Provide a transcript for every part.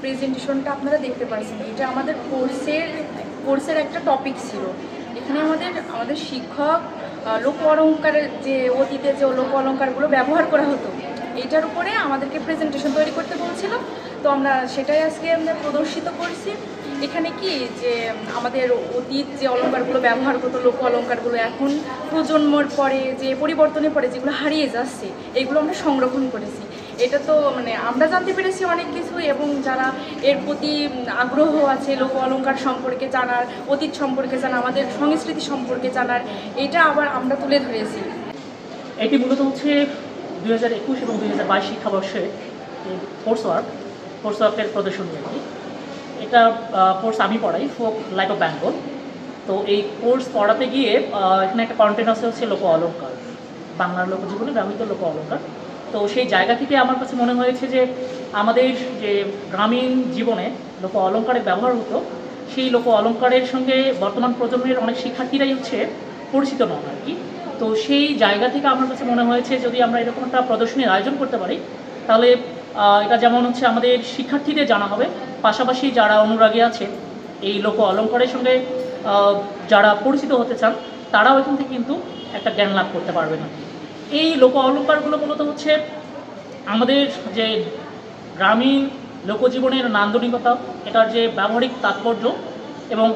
প্রেজেন্টেশনটা আপনারা দেখতে পাচ্ছেন, এটা আমাদের কোর্সের একটা টপিক ছিল। এখানে আমাদের শিক্ষক লোক অলঙ্কারের যে অতীতে যে লোক অলঙ্কারগুলো ব্যবহার করা হতো এইটার উপরে আমাদেরকে প্রেজেন্টেশন তৈরি করতে বলছিল। তো আমরা সেটাই আজকে আমরা প্রদর্শিত করছি। এখানে কি যে আমাদের অতীত যে অলঙ্কারগুলো ব্যবহার করতো, লোক অলঙ্কারগুলো এখন প্রজন্মর পরে যে পরিবর্তনের পরে যেগুলো হারিয়ে যাচ্ছে এইগুলো আমরা সংরক্ষণ করেছি। এটা তো আমরা জানতে পেরেছি অনেক কিছু, এবং যারা এর প্রতি আগ্রহ আছে লোক অলঙ্কার সম্পর্কে জানার, অতীত সম্পর্কে জানার, আমাদের সংস্কৃতি সম্পর্কে জানার, এটা আবার আমরা তুলে ধরেছি। এটি মূলত হচ্ছে 2021 এবং 2022 শিক্ষাবর্ষে কোর্সওয়ার্কের প্রদর্শনী আর কি। এটা কোর্স আমি পড়াই, ফোক লাইফ অফ বেঙ্গল। তো এই কোর্স পড়াতে গিয়ে এখানে একটা কন্টেন্ট আছে হচ্ছে লোক অলঙ্কার, বাংলার লোকজীবনে ব্যবহৃত লোক অলঙ্কার। তো সেই জায়গা থেকে আমার কাছে মনে হয়েছে যে আমাদের যে গ্রামীণ জীবনে লোক অলঙ্কারের ব্যবহার হতো, সেই লোক অলঙ্কারের সঙ্গে বর্তমান প্রজন্মের অনেক শিক্ষার্থীরাই হচ্ছে পরিচিত নন আর কি। তো সেই জায়গা থেকে আমার কাছে মনে হয়েছে যদি আমরা এরকম একটা প্রদর্শনীর আয়োজন করতে পারি, তাহলে এটা যেমন হচ্ছে আমাদের শিক্ষার্থীদের জানা হবে, পাশাপাশি যারা অনুরাগী আছে এই লোক অলঙ্কারের সঙ্গে যারা পরিচিত হতে চান তারাও এখান থেকে কিন্তু একটা জ্ঞান লাভ করতে পারবে না। এই লোক অলঙ্কারগুলো মূলত হচ্ছে আমাদের যে গ্রামীণ লোকজীবনের নান্দনিকতা, এটার যে ব্যবহারিক তাৎপর্য এবং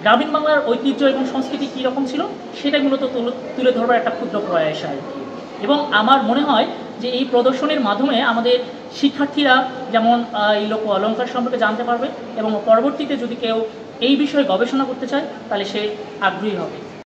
গ্রামীণ বাংলার ঐতিহ্য এবং সংস্কৃতি কী রকম ছিল সেটাই মূলত তুলে ধরবার একটা ক্ষুদ্র প্রয়াস আর কি। এবং আমার মনে হয় যে এই প্রদর্শনীর মাধ্যমে আমাদের শিক্ষার্থীরা যেমন এই লোক অলঙ্কার সম্পর্কে জানতে পারবে এবং পরবর্তীতে যদি কেউ এই বিষয়ে গবেষণা করতে চায় তাহলে সে আগ্রহী হবে।